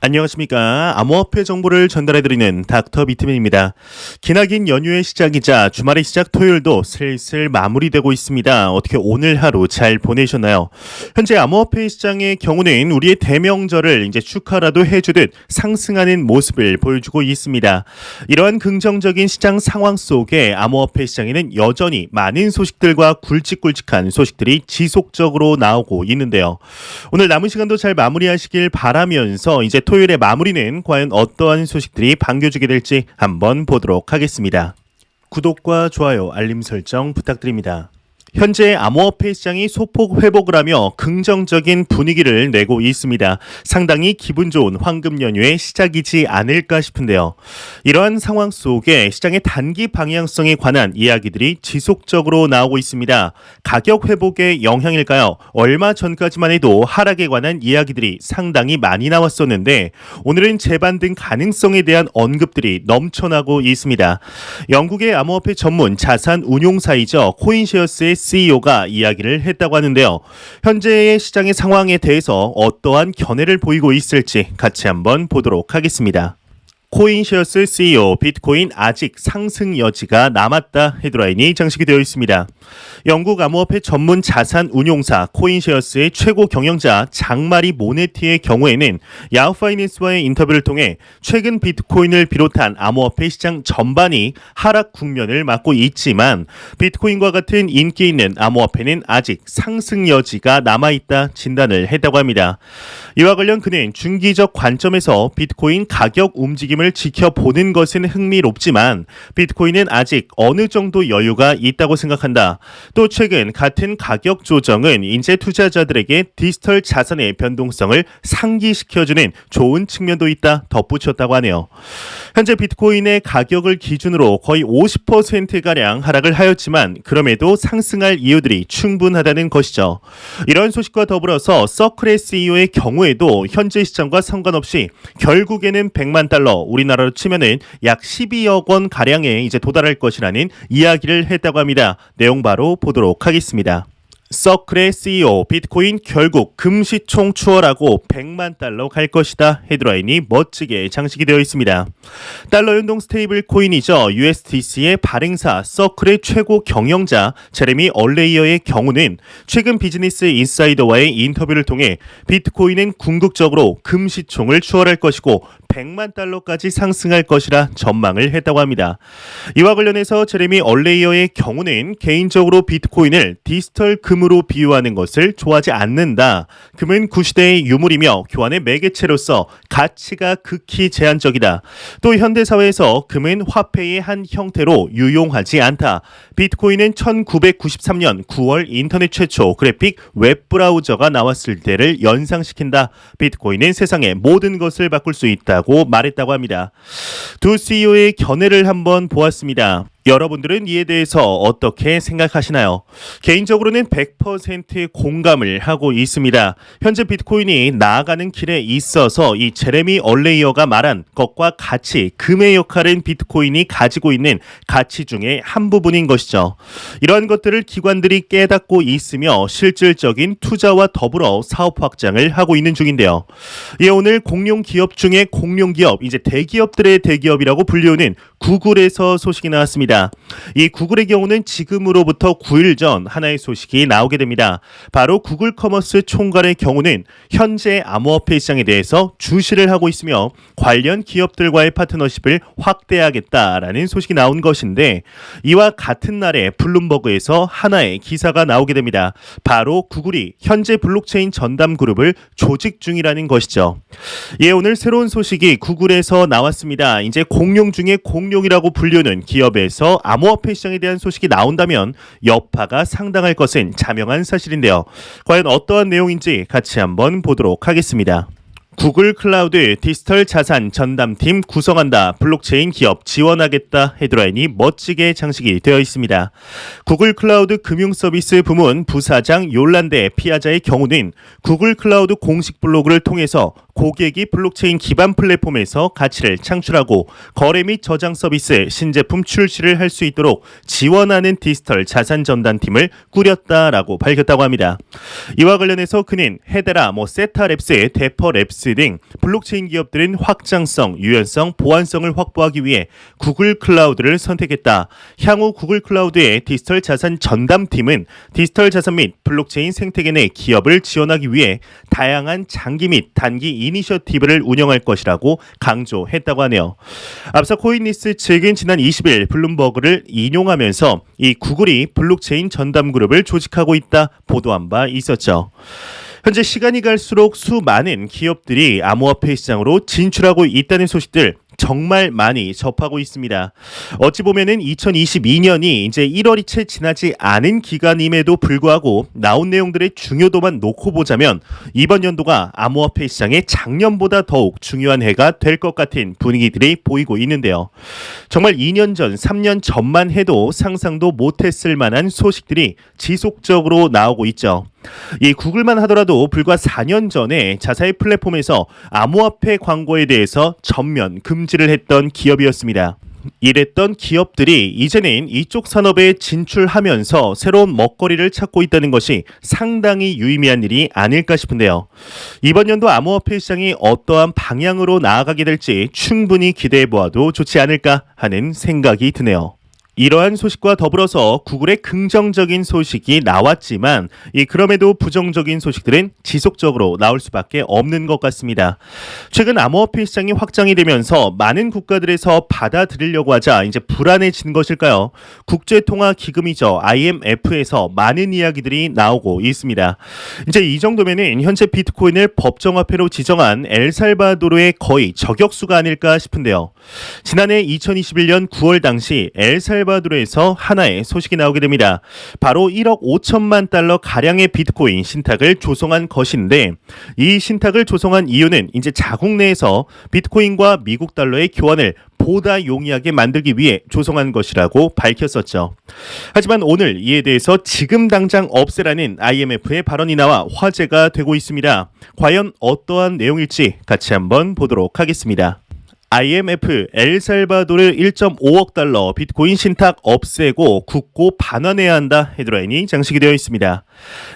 안녕하십니까. 암호화폐 정보를 전달해드리는 닥터 비트맨입니다. 기나긴 연휴의 시작이자 주말의 시작 토요일도 슬슬 마무리되고 있습니다. 어떻게 오늘 하루 잘 보내셨나요? 현재 암호화폐 시장의 경우는 우리의 대명절을 이제 축하라도 해주듯 상승하는 모습을 보여주고 있습니다. 이러한 긍정적인 시장 상황 속에 암호화폐 시장에는 여전히 많은 소식들과 굵직굵직한 소식들이 지속적으로 나오고 있는데요. 오늘 남은 시간도 잘 마무리하시길 바라면서 이제 토요일의 마무리는 과연 어떠한 소식들이 반겨주게 될지 한번 보도록 하겠습니다. 구독과 좋아요, 알림 설정 부탁드립니다. 현재 암호화폐 시장이 소폭 회복을 하며 긍정적인 분위기를 내고 있습니다. 상당히 기분 좋은 황금 연휴의 시작이지 않을까 싶은데요. 이러한 상황 속에 시장의 단기 방향성에 관한 이야기들이 지속적으로 나오고 있습니다. 가격 회복의 영향일까요? 얼마 전까지만 해도 하락에 관한 이야기들이 상당히 많이 나왔었는데 오늘은 재반등 가능성에 대한 언급들이 넘쳐나고 있습니다. 영국의 암호화폐 전문 자산 운용사이죠. 코인쉐어스의 CEO가 이야기를 했다고 하는데요. 현재의 시장의 상황에 대해서 어떠한 견해를 보이고 있을지 같이 한번 보도록 하겠습니다. 코인쉐어스 CEO 비트코인 아직 상승 여지가 남았다 헤드라인이 장식이 되어 있습니다. 영국 암호화폐 전문 자산 운용사 코인쉐어스의 최고 경영자 장마리 모네티의 경우에는 야후 파이낸스와의 인터뷰를 통해 최근 비트코인을 비롯한 암호화폐 시장 전반이 하락 국면을 맞고 있지만 비트코인과 같은 인기 있는 암호화폐는 아직 상승 여지가 남아있다 진단을 했다고 합니다. 이와 관련 그는 중기적 관점에서 비트코인 가격 움직임을 지켜보는 것은 흥미롭지만 비트코인은 아직 어느 정도 여유가 있다고 생각한다. 또 최근 같은 가격 조정은 인재 투자자들에게 디지털 자산의 변동성을 상기시켜주는 좋은 측면도 있다 덧붙였다고 하네요. 현재 비트코인의 가격을 기준으로 거의 50%가량 하락을 하였지만 그럼에도 상승할 이유들이 충분하다는 것이죠. 이런 소식과 더불어서 서클의 CEO의 경우에도 현재 시장과 상관없이 결국에는 100만 달러 우리나라로 치면은 약 12억 원 가량에 이제 도달할 것이라는 이야기를 했다고 합니다. 내용 바로 보도록 하겠습니다. 서클의 CEO 비트코인 결국 금시총 추월하고 100만 달러 갈 것이다 헤드라인이 멋지게 장식이 되어 있습니다. 달러 연동 스테이블 코인이죠. USDC의 발행사 서클의 최고 경영자 제레미 얼레이어의 경우는 최근 비즈니스 인사이더와의 인터뷰를 통해 비트코인은 궁극적으로 금시총을 추월할 것이고 100만 달러까지 상승할 것이라 전망을 했다고 합니다. 이와 관련해서 제레미 얼레이어의 경우는 개인적으로 비트코인을 디지털 금으로 비유하는 것을 좋아하지 않는다. 금은 구시대의 유물이며 교환의 매개체로서 가치가 극히 제한적이다. 또 현대사회에서 금은 화폐의 한 형태로 유용하지 않다. 비트코인은 1993년 9월 인터넷 최초 그래픽 웹 브라우저가 나왔을 때를 연상시킨다. 비트코인은 세상의 모든 것을 바꿀 수 있다. 고 말했다고 합니다. 두 CEO의 견해를 한번 보았습니다. 여러분들은 이에 대해서 어떻게 생각하시나요? 개인적으로는 100% 공감을 하고 있습니다. 현재 비트코인이 나아가는 길에 있어서 이 제레미 얼레이어가 말한 것과 같이 금의 역할은 비트코인이 가지고 있는 가치 중에 한 부분인 것이죠. 이러한 것들을 기관들이 깨닫고 있으며 실질적인 투자와 더불어 사업 확장을 하고 있는 중인데요. 예, 오늘 공룡 기업 중에 공룡 기업, 이제 대기업들의 대기업이라고 불리우는 구글에서 소식이 나왔습니다. 이 구글의 경우는 지금으로부터 9일 전 하나의 소식이 나오게 됩니다. 바로 구글 커머스 총괄의 경우는 현재 암호화폐 시장에 대해서 주시를 하고 있으며 관련 기업들과의 파트너십을 확대하겠다라는 소식이 나온 것인데 이와 같은 날에 블룸버그에서 하나의 기사가 나오게 됩니다. 바로 구글이 현재 블록체인 전담 그룹을 조직 중이라는 것이죠. 예, 오늘 새로운 소식이 구글에서 나왔습니다. 이제 공룡 중에 공룡이라고 불리는 기업에서 암호화폐 시장에 대한 소식이 나온다면 여파가 상당할 것은 자명한 사실인데요. 과연 어떠한 내용인지 같이 한번 보도록 하겠습니다. 구글 클라우드 디지털 자산 전담팀 구성한다. 블록체인 기업 지원하겠다. 헤드라인이 멋지게 장식이 되어 있습니다. 구글 클라우드 금융서비스 부문 부사장 요란데 피아자의 경우는 구글 클라우드 공식 블로그를 통해서 고객이 블록체인 기반 플랫폼에서 가치를 창출하고 거래 및 저장 서비스, 신제품 출시를 할 수 있도록 지원하는 디지털 자산 전담팀을 꾸렸다라고 밝혔다고 합니다. 이와 관련해서 그는 헤데라, 세타랩스, 데퍼랩스 등 블록체인 기업들은 확장성, 유연성, 보안성을 확보하기 위해 구글 클라우드를 선택했다. 향후 구글 클라우드의 디지털 자산 전담팀은 디지털 자산 및 블록체인 생태계 내 기업을 지원하기 위해 다양한 장기 및 단기 이니셔티브를 운영할 것이라고 강조했다고 하네요. 앞서 코인리스 측은 지난 20일 블룸버그를 인용하면서 이 구글이 블록체인 전담 그룹을 조직하고 있다 보도한 바 있었죠. 현재 시간이 갈수록 수많은 기업들이 암호화폐 시장으로 진출하고 있다는 소식들 정말 많이 접하고 있습니다. 어찌 보면은 2022년이 이제 1월이 채 지나지 않은 기간임에도 불구하고 나온 내용들의 중요도만 놓고 보자면 이번 연도가 암호화폐 시장의 작년보다 더욱 중요한 해가 될 것 같은 분위기들이 보이고 있는데요. 정말 2년 전, 3년 전만 해도 상상도 못했을 만한 소식들이 지속적으로 나오고 있죠. 이 구글만 하더라도 불과 4년 전에 자사의 플랫폼에서 암호화폐 광고에 대해서 전면 금지를 했던 기업이었습니다. 이랬던 기업들이 이제는 이쪽 산업에 진출하면서 새로운 먹거리를 찾고 있다는 것이 상당히 유의미한 일이 아닐까 싶은데요. 이번 연도 암호화폐 시장이 어떠한 방향으로 나아가게 될지 충분히 기대해보아도 좋지 않을까 하는 생각이 드네요. 이러한 소식과 더불어서 구글의 긍정적인 소식이 나왔지만 그럼에도 부정적인 소식들은 지속적으로 나올 수밖에 없는 것 같습니다. 최근 암호화폐 시장이 확장이 되면서 많은 국가들에서 받아들이려고 하자 이제 불안해진 것일까요? 국제통화기금이죠. IMF에서 많은 이야기들이 나오고 있습니다. 이제 이 정도면은 현재 비트코인을 법정화폐로 지정한 엘살바도르의 거의 저격수가 아닐까 싶은데요. 지난해 2021년 9월 당시 엘살바도르에서 하나의 소식이 나오게 됩니다. 바로 1억 5천만 달러 가량의 비트코인 신탁을 조성한 것인데 이 신탁을 조성한 이유는 이제 자국 내에서 비트코인과 미국 달러의 교환을 보다 용이하게 만들기 위해 조성한 것이라고 밝혔었죠. 하지만 오늘 이에 대해서 지금 당장 없애라는 IMF의 발언이 나와 화제가 되고 있습니다. 과연 어떠한 내용일지 같이 한번 보도록 하겠습니다. IMF 엘살바도르 1.5억 달러 비트코인 신탁 없애고 굳고 반환해야 한다 헤드라인이 장식이 되어 있습니다.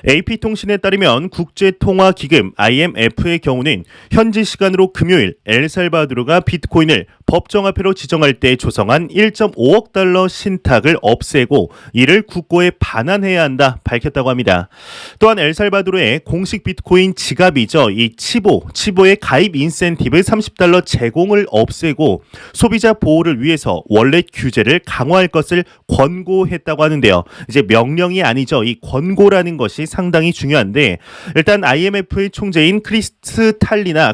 AP통신에 따르면 국제통화기금 IMF의 경우는 현지 시간으로 금요일 엘살바도르가 비트코인을 법정화폐로 지정할 때 조성한 1.5억 달러 신탁을 없애고 이를 국고에 반환해야 한다 밝혔다고 합니다. 또한 엘살바도르의 공식 비트코인 지갑이죠. 이 치보의 가입 인센티브 30달러 제공을 없애고 소비자 보호를 위해서 원래 규제를 강화할 것을 권고했다고 하는데요. 이제 명령이 아니죠. 이 권고라는 것이 상당히 중요한데 일단 IMF의 총재인 크리스탈리나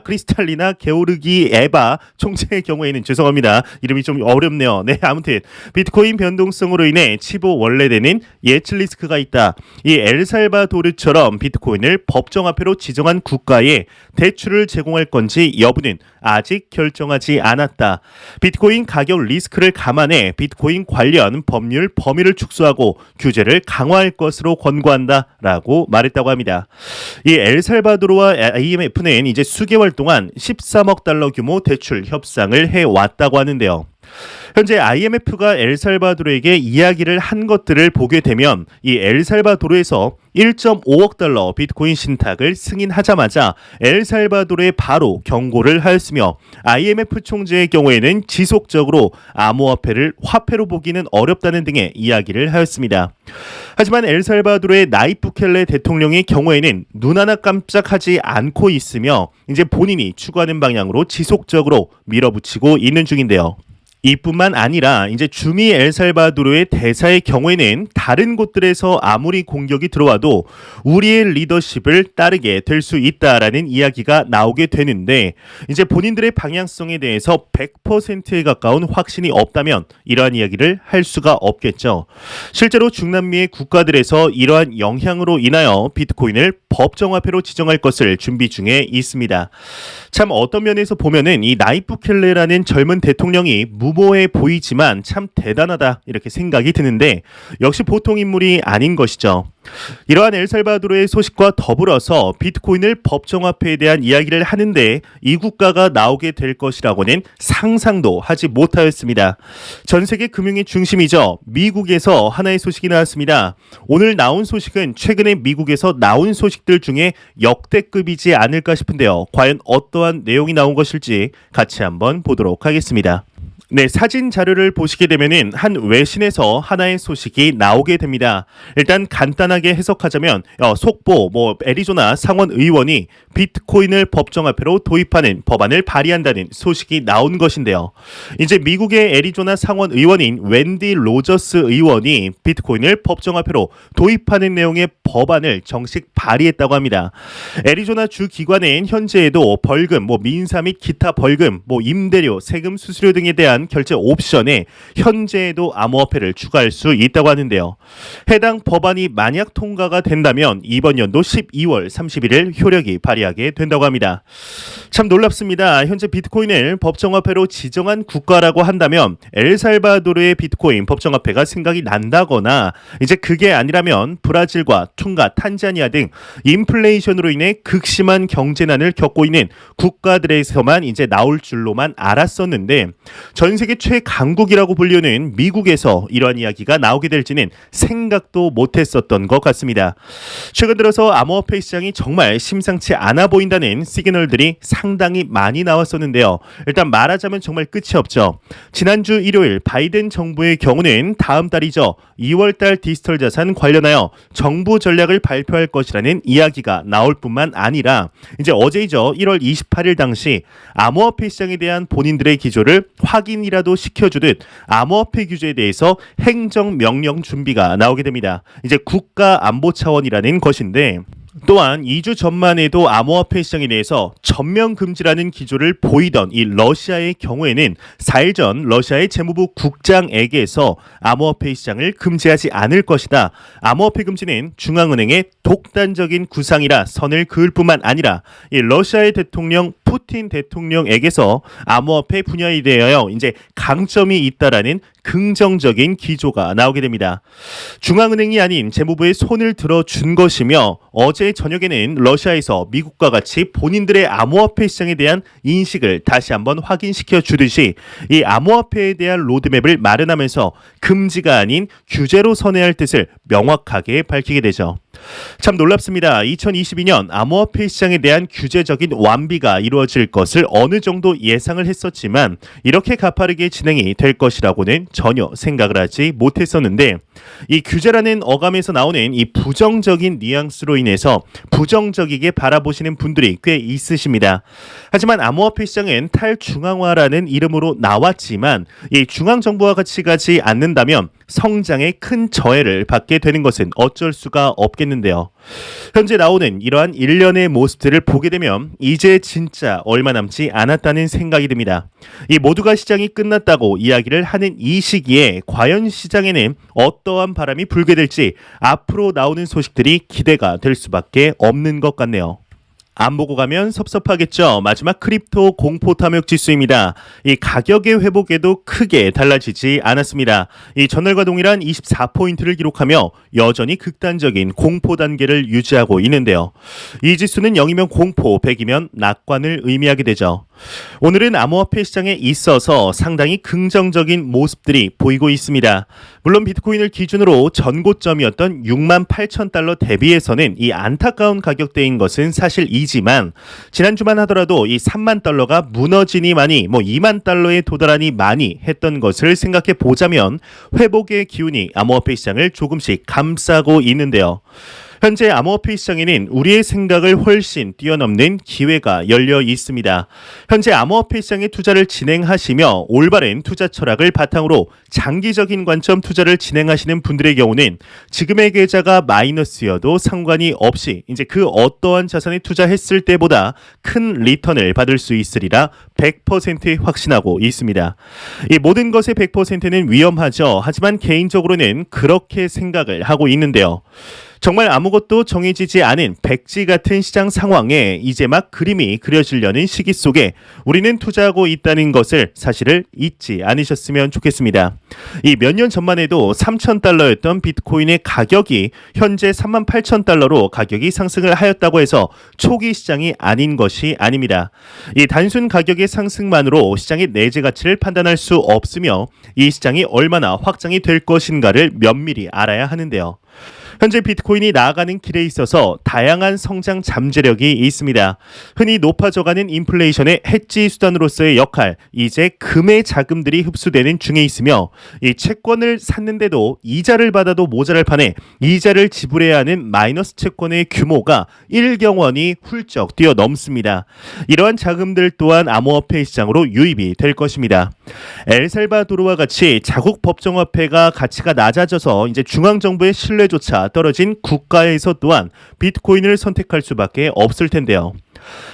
게오르기 에바 총재의 경우에는 죄송합니다. 이름이 좀 어렵네요. 네, 아무튼 비트코인 변동성으로 인해 치보 원래되는 예측 리스크가 있다. 이 엘살바도르처럼 비트코인을 법정화폐로 지정한 국가에 대출을 제공할 건지 여부는 아직 결정하지 않았다. 비트코인 가격 리스크를 감안해 비트코인 관련 법률 범위를 축소하고 규제를 강화할 것으로 권고한다라고 말했다고 합니다. 이 엘살바도르와 IMF는 이제 수개월 동안 13억 달러 규모 대출 협상을 해왔다고 하는데요. 현재 IMF가 엘살바도르에게 이야기를 한 것들을 보게 되면 이 엘살바도르에서 1.5억 달러 비트코인 신탁을 승인하자마자 엘살바도르에 바로 경고를 하였으며 IMF 총재의 경우에는 지속적으로 암호화폐를 화폐로 보기는 어렵다는 등의 이야기를 하였습니다. 하지만 엘살바도르의 나이프 부켈레 대통령의 경우에는 눈 하나 깜짝하지 않고 있으며 이제 본인이 추구하는 방향으로 지속적으로 밀어붙이고 있는 중인데요. 이뿐만 아니라 이제 주미 엘살바도르의 대사의 경우에는 다른 곳들에서 아무리 공격이 들어와도 우리의 리더십을 따르게 될 수 있다라는 이야기가 나오게 되는데 이제 본인들의 방향성에 대해서 100%에 가까운 확신이 없다면 이러한 이야기를 할 수가 없겠죠. 실제로 중남미의 국가들에서 이러한 영향으로 인하여 비트코인을 법정화폐로 지정할 것을 준비 중에 있습니다. 참 어떤 면에서 보면은 이 나이프 부켈레라는 젊은 대통령이 무모해 보이지만 참 대단하다 이렇게 생각이 드는데 역시 보통 인물이 아닌 것이죠. 이러한 엘살바도르의 소식과 더불어서 비트코인을 법정화폐에 대한 이야기를 하는데 이 국가가 나오게 될 것이라고는 상상도 하지 못하였습니다. 전 세계 금융의 중심이죠. 미국에서 하나의 소식이 나왔습니다. 오늘 나온 소식은 최근에 미국에서 나온 소식들 중에 역대급이지 않을까 싶은데요. 과연 어떠한 내용이 나온 것일지 같이 한번 보도록 하겠습니다. 네, 사진 자료를 보시게 되면은 한 외신에서 하나의 소식이 나오게 됩니다. 일단 간단하게 해석하자면 속보 애리조나 상원 의원이 비트코인을 법정화폐로 도입하는 법안을 발의한다는 소식이 나온 것인데요. 이제 미국의 애리조나 상원 의원인 웬디 로저스 의원이 비트코인을 법정화폐로 도입하는 내용의 법안을 정식 발의했다고 합니다. 애리조나 주 기관은 현재에도 벌금, 민사 및 기타 벌금, 임대료, 세금, 수수료 등에 대한 결제 옵션에 현재에도 암호화폐를 추가할 수 있다고 하는데요. 해당 법안이 만약 통과가 된다면 이번 연도 12월 31일 효력이 발휘하게 된다고 합니다. 참 놀랍습니다. 현재 비트코인을 법정화폐로 지정한 국가라고 한다면 엘살바도르의 비트코인 법정화폐가 생각이 난다거나 이제 그게 아니라면 브라질과 퉁가, 탄자니아 등 인플레이션으로 인해 극심한 경제난을 겪고 있는 국가들에서만 이제 나올 줄로만 알았었는데 전 세계 최강국이라고 불리는 미국에서 이러한 이야기가 나오게 될지는 생각도 못했었던 것 같습니다. 최근 들어서 암호화폐 시장이 정말 심상치 않아 보인다는 시그널들이 상당히 많이 나왔었는데요. 일단 말하자면 정말 끝이 없죠. 지난주 일요일 바이든 정부의 경우는 다음 달이죠. 2월달 디지털 자산 관련하여 정부 전략을 발표할 것이라는 이야기가 나올 뿐만 아니라 이제 어제이죠. 1월 28일 당시 암호화폐 시장에 대한 본인들의 기조를 확인이라도 시켜주듯 암호화폐 규제에 대해서 행정명령 준비가 나오게 됩니다. 이제 국가안보 차원이라는 것인데 또한 2주 전만 해도 암호화폐 시장에 대해서 전면 금지라는 기조를 보이던 이 러시아의 경우에는 4일 전 러시아의 재무부 국장에게서 암호화폐 시장을 금지하지 않을 것이다. 암호화폐 금지는 중앙은행의 독단적인 구상이라 선을 그을 뿐만 아니라 이 러시아의 대통령 푸틴 대통령에게서 암호화폐 분야에 대하여 이제 강점이 있다라는 긍정적인 기조가 나오게 됩니다. 중앙은행이 아닌 재무부의 손을 들어준 것이며 어제 저녁에는 러시아에서 미국과 같이 본인들의 암호화폐 시장에 대한 인식을 다시 한번 확인시켜 주듯이 이 암호화폐에 대한 로드맵을 마련하면서 금지가 아닌 규제로 선회할 뜻을 명확하게 밝히게 되죠. 참 놀랍습니다. 2022년 암호화폐 시장에 대한 규제적인 완비가 이루어질 것을 어느 정도 예상을 했었지만 이렇게 가파르게 진행이 될 것이라고는 전혀 생각을 하지 못했었는데 이 규제라는 어감에서 나오는 이 부정적인 뉘앙스로 인해서 부정적이게 바라보시는 분들이 꽤 있으십니다. 하지만 암호화폐 시장은 탈중앙화라는 이름으로 나왔지만 이 중앙정부와 같이 가지 않는다면 성장에 큰 저해를 받게 되는 것은 어쩔 수가 없겠는데요. 현재 나오는 이러한 일련의 모습들을 보게 되면 이제 진짜 얼마 남지 않았다는 생각이 듭니다. 이 모두가 시장이 끝났다고 이야기를 하는 이 시기에 과연 시장에는 어떠한 바람이 불게 될지 앞으로 나오는 소식들이 기대가 될 수밖에 없는 것 같네요. 안 보고 가면 섭섭하겠죠. 마지막 크립토 공포 탐욕 지수입니다. 이 가격의 회복에도 크게 달라지지 않았습니다. 이 전날과 동일한 24포인트를 기록하며 여전히 극단적인 공포 단계를 유지하고 있는데요. 이 지수는 0이면 공포, 100이면 낙관을 의미하게 되죠. 오늘은 암호화폐 시장에 있어서 상당히 긍정적인 모습들이 보이고 있습니다. 물론 비트코인을 기준으로 전고점이었던 68,000달러 대비해서는 이 안타까운 가격대인 것은 사실이지만 지난주만 하더라도 이 3만 달러가 무너지니 많이 2만 달러에 도달하니 많이 했던 것을 생각해 보자면 회복의 기운이 암호화폐 시장을 조금씩 감싸고 있는데요. 현재 암호화폐 시장에는 우리의 생각을 훨씬 뛰어넘는 기회가 열려 있습니다. 현재 암호화폐 시장에 투자를 진행하시며 올바른 투자 철학을 바탕으로 장기적인 관점 투자를 진행하시는 분들의 경우는 지금의 계좌가 마이너스여도 상관이 없이 이제 그 어떠한 자산에 투자했을 때보다 큰 리턴을 받을 수 있으리라 100% 확신하고 있습니다. 이 모든 것의 100%는 위험하죠. 하지만 개인적으로는 그렇게 생각을 하고 있는데요. 정말 아무것도 정해지지 않은 백지 같은 시장 상황에 이제 막 그림이 그려지려는 시기 속에 우리는 투자하고 있다는 것을 사실을 잊지 않으셨으면 좋겠습니다. 이 몇 년 전만 해도 3,000달러였던 비트코인의 가격이 현재 38,000달러로 가격이 상승을 하였다고 해서 초기 시장이 아닌 것이 아닙니다. 이 단순 가격의 상승만으로 시장의 내재 가치를 판단할 수 없으며 이 시장이 얼마나 확장이 될 것인가를 면밀히 알아야 하는데요. 현재 비트코인이 나아가는 길에 있어서 다양한 성장 잠재력이 있습니다. 흔히 높아져가는 인플레이션의 해지 수단으로서의 역할, 이제 금의 자금들이 흡수되는 중에 있으며 이 채권을 샀는데도 이자를 받아도 모자랄 판에 이자를 지불해야 하는 마이너스 채권의 규모가 1경원이 훌쩍 뛰어넘습니다. 이러한 자금들 또한 암호화폐 시장으로 유입이 될 것입니다. 엘살바도르와 같이 자국 법정화폐가 가치가 낮아져서 이제 중앙정부의 신뢰조차 떨어진 국가에서 또한 비트코인을 선택할 수밖에 없을 텐데요.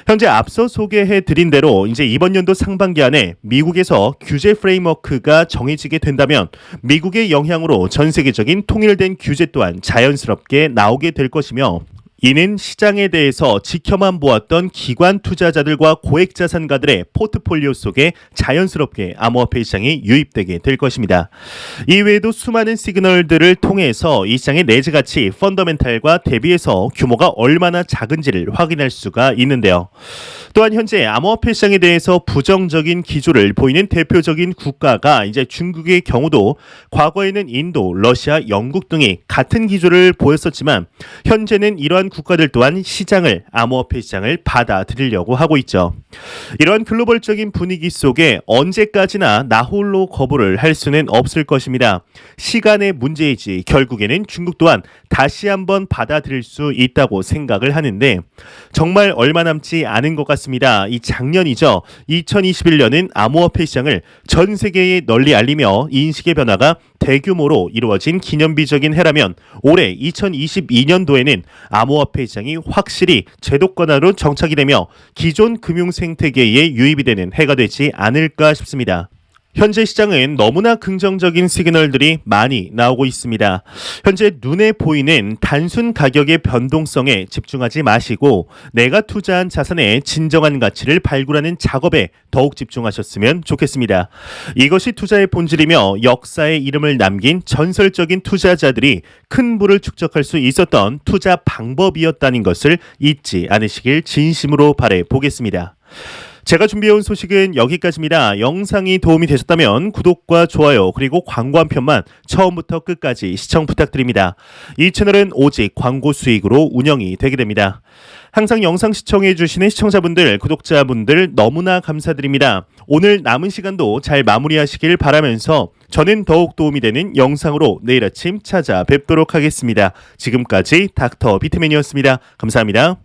현재 앞서 소개해드린 대로 이제 이번 연도 상반기 안에 미국에서 규제 프레임워크가 정해지게 된다면 미국의 영향으로 전 세계적인 통일된 규제 또한 자연스럽게 나오게 될 것이며 이는 시장에 대해서 지켜만 보았던 기관 투자자들과 고액자산가들의 포트폴리오 속에 자연스럽게 암호화폐 시장이 유입되게 될 것입니다. 이외에도 수많은 시그널들을 통해서 이 시장의 내재 가치, 펀더멘탈과 대비해서 규모가 얼마나 작은지를 확인할 수가 있는데요. 또한 현재 암호화폐 시장에 대해서 부정적인 기조를 보이는 대표적인 국가가 이제 중국의 경우도 과거에는 인도, 러시아, 영국 등이 같은 기조를 보였었지만 현재는 이러한 국가들 또한 시장을 암호화폐 시장을 받아들이려고 하고 있죠. 이러한 글로벌적인 분위기 속에 언제까지나 나 홀로 거부를 할 수는 없을 것입니다. 시간의 문제이지 결국에는 중국 또한 다시 한번 받아들일 수 있다고 생각을 하는데 정말 얼마 남지 않은 것 같습니다. 이 작년이죠. 2021년은 암호화폐 시장을 전 세계에 널리 알리며 인식의 변화가 대규모로 이루어진 기념비적인 해라면 올해 2022년도에는 암호화폐 시장이 확실히 제도권화로 정착이 되며 기존 금융 생태계에 유입이 되는 해가 되지 않을까 싶습니다. 현재 시장은 너무나 긍정적인 시그널들이 많이 나오고 있습니다. 현재 눈에 보이는 단순 가격의 변동성에 집중하지 마시고 내가 투자한 자산의 진정한 가치를 발굴하는 작업에 더욱 집중하셨으면 좋겠습니다. 이것이 투자의 본질이며 역사의 이름을 남긴 전설적인 투자자들이 큰 부를 축적할 수 있었던 투자 방법이었다는 것을 잊지 않으시길 진심으로 바라보겠습니다. 제가 준비해온 소식은 여기까지입니다. 영상이 도움이 되셨다면 구독과 좋아요 그리고 광고 한 편만 처음부터 끝까지 시청 부탁드립니다. 이 채널은 오직 광고 수익으로 운영이 되게 됩니다. 항상 영상 시청해주시는 시청자분들, 구독자분들 너무나 감사드립니다. 오늘 남은 시간도 잘 마무리하시길 바라면서 저는 더욱 도움이 되는 영상으로 내일 아침 찾아뵙도록 하겠습니다. 지금까지 닥터 비트맨이었습니다. 감사합니다.